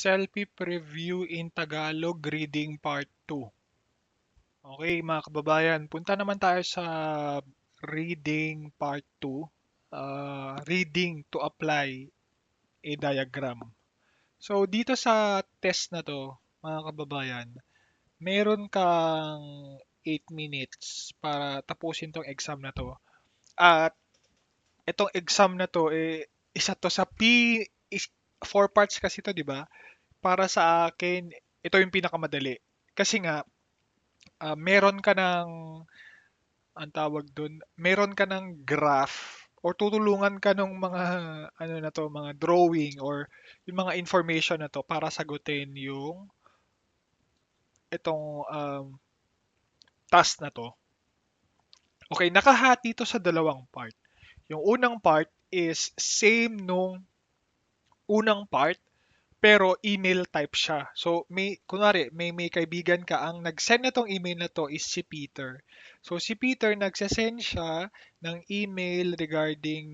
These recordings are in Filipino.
Selfie Preview in Tagalog Reading Part 2. Okay, mga kababayan, punta naman tayo sa Reading Part 2. Reading to apply a diagram. So, dito sa test na to, mga kababayan, meron kang 8 minutes para tapusin tong exam na to. At itong exam na to, isa to sa four parts kasi to, di ba? Para sa akin, ito yung pinakamadali. Kasi nga, meron ka ng, ang tawag dun, meron ka ng graph or tutulungan ka ng mga, ano na to, mga drawing or yung mga information na to para sagutin yung itong task na to. Okay, nakahati to sa dalawang part. Yung unang part is same nung unang part, pero email type siya. So, kunwari, may kaibigan ka, ang nag-send na tong email na to is si Peter. So, si Peter, nagsasend siya ng email regarding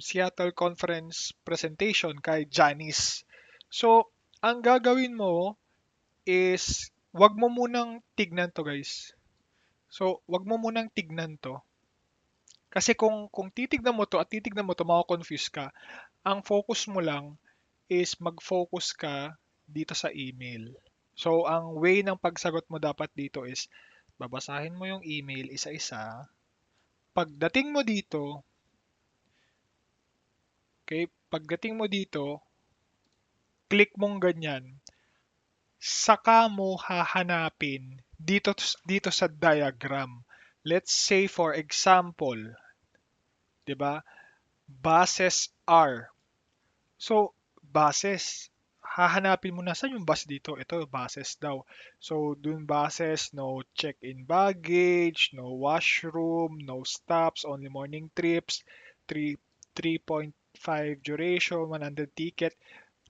Seattle Conference presentation kay Janice. So, ang gagawin mo is, wag mo munang tignan to, guys. So, wag mo munang tignan to. Kasi kung titignan mo to at titignan mo to, mako-confuse ka. Ang focus mo lang is mag-focus ka dito sa email. So, ang way ng pagsagot mo dapat dito is babasahin mo yung email isa-isa. Pagdating mo dito, okay, pagdating mo dito, click mong ganyan. Saka mo hahanapin dito sa diagram. Let's say for example, 'di ba? Bases are. So, bases. Hahanapin mo na saan yung bus dito. Ito, bases daw. So, dun bases, no check-in baggage, no washroom, no stops, only morning trips, 3, 3.5 duration, 100 ticket.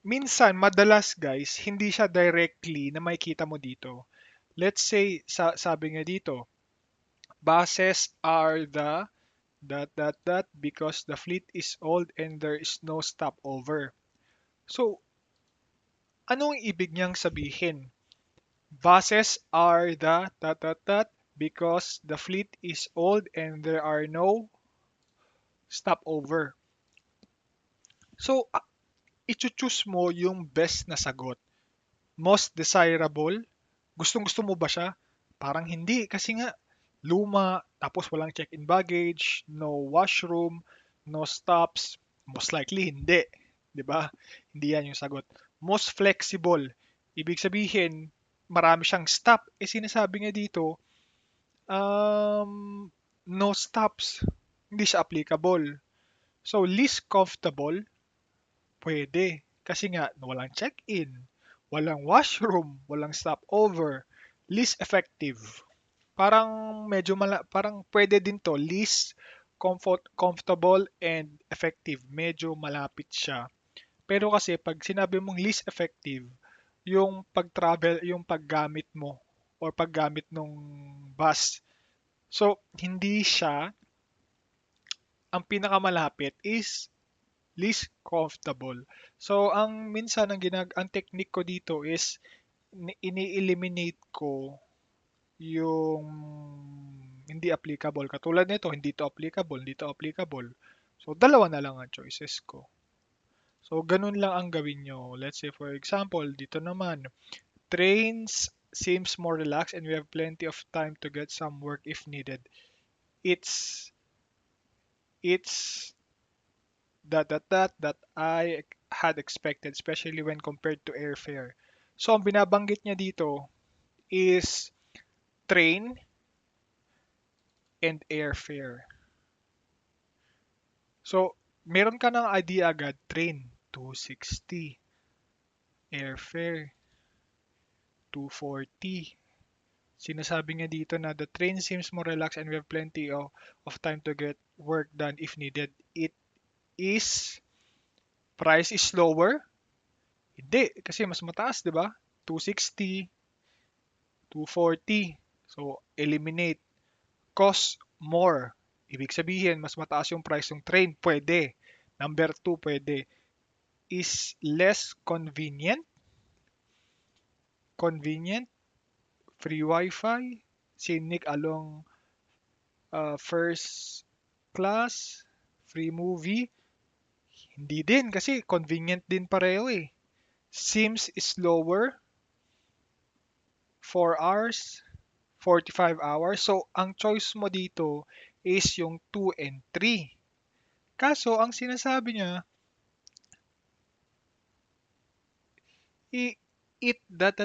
Minsan, madalas guys, hindi siya directly na makikita mo dito. Let's say, sabi nga dito, buses are the because the fleet is old and there is no stopover. So, anong ibig niyang sabihin? Buses are the because the fleet is old and there are no stopover. So, i-choose mo yung best na sagot. Most desirable? Gustong-gusto mo ba siya? Parang hindi kasi nga luma, tapos walang check-in baggage, no washroom, no stops. Most likely hindi, 'di ba? Hindi 'yan yung sagot. Most flexible. Ibig sabihin, marami siyang stop. Sinasabi nga dito, no stops. Hindi siya applicable. So, least comfortable, pwede. Kasi nga, walang check-in, walang washroom, walang stopover, least effective. Parang parang pwede din to, least comfortable and effective. Medyo malapit siya. Pero kasi pag sinabi mong least effective, yung pag-travel, yung paggamit mo or paggamit ng bus. So, hindi siya, ang pinakamalapit is least comfortable. So, ang technique ko dito is ini-eliminate ko yung hindi applicable. Katulad nito, hindi to applicable. So, dalawa na lang ang choices ko. So, ganun lang ang gawin nyo. Let's say, for example, dito naman, trains seems more relaxed and we have plenty of time to get some work if needed. It's, it's that I had expected, especially when compared to airfare. So, ang binabanggit niya dito is train and airfare. So, meron ka ng idea agad, train, 260, airfare, 240. Sinasabi nga dito na the train seems more relaxed and we have plenty of time to get work done if needed. It is, price is lower? Hindi, kasi mas mataas, di ba? 260, 240. So, eliminate. Cost more. Ibig sabihin, mas mataas yung price ng train. Pwede. Number 2, pwede. is less convenient, convenient, free Wi-Fi, scenic along first class, free movie. Hindi din kasi convenient din pareho eh. Seems slower, 4 hours, 45 hours. So, ang choice mo dito is yung 2 and 3. Kaso, ang sinasabi niya, i- it that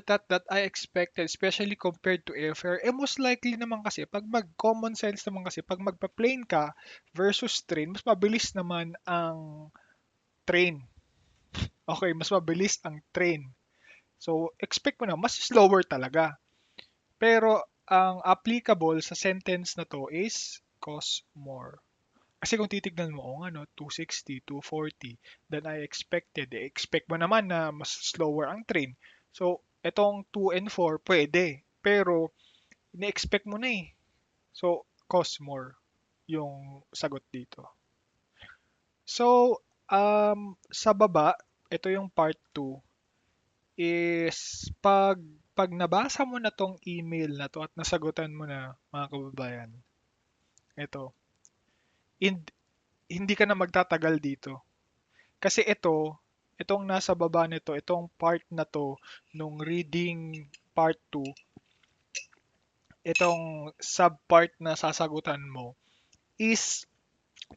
I expected, especially compared to airfare, eh most likely naman kasi, pag mag-common sense naman kasi, pag magpa-plane ka versus train, mas mabilis naman ang train. Okay, mas mabilis ang train. So, expect mo na, mas slower talaga. Pero, ang applicable sa sentence na to is cost more. Kasi kung titignan mo, oh, ano, 260, 240 than I expected. Eh, expect mo naman na mas slower ang train. So, etong 2 and 4, pwede. Pero, ini-expect mo na eh. So, cost more yung sagot dito. So, sa baba, ito yung part 2, is pag nabasa mo na tong email na to at nasagutan mo na, mga kababayan, ito, hin- hindi ka na magtatagal dito. Kasi itong nasa baba nito, itong part na to nung reading part 2, itong subpart na sasagutan mo is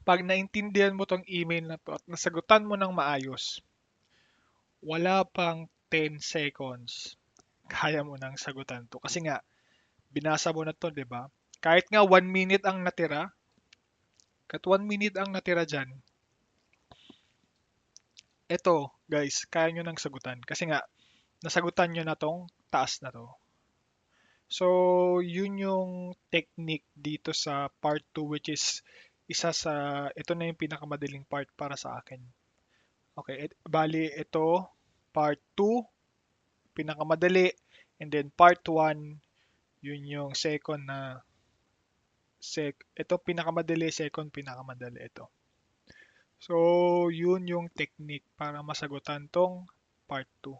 pag naintindihan mo tong email na to at nasagutan mo ng maayos, wala pang 10 seconds, kaya mo nang sagutan to. Kasi nga, binasa mo na to, di ba? Kahit nga 1 minute ang natira, kahit 1 minute ang natira dyan, eto, guys, kaya nyo nang sagutan. Kasi nga, nasagutan nyo na tong taas na to. So, yun yung technique dito sa part 2, which is ito na yung pinakamadaling part para sa akin. Okay, bali ito, part 2, pinakamadali, and then part 1, yun yung second na, ito pinakamadali, second pinakamadali ito. So, yun yung technique para masagutan tong part 2.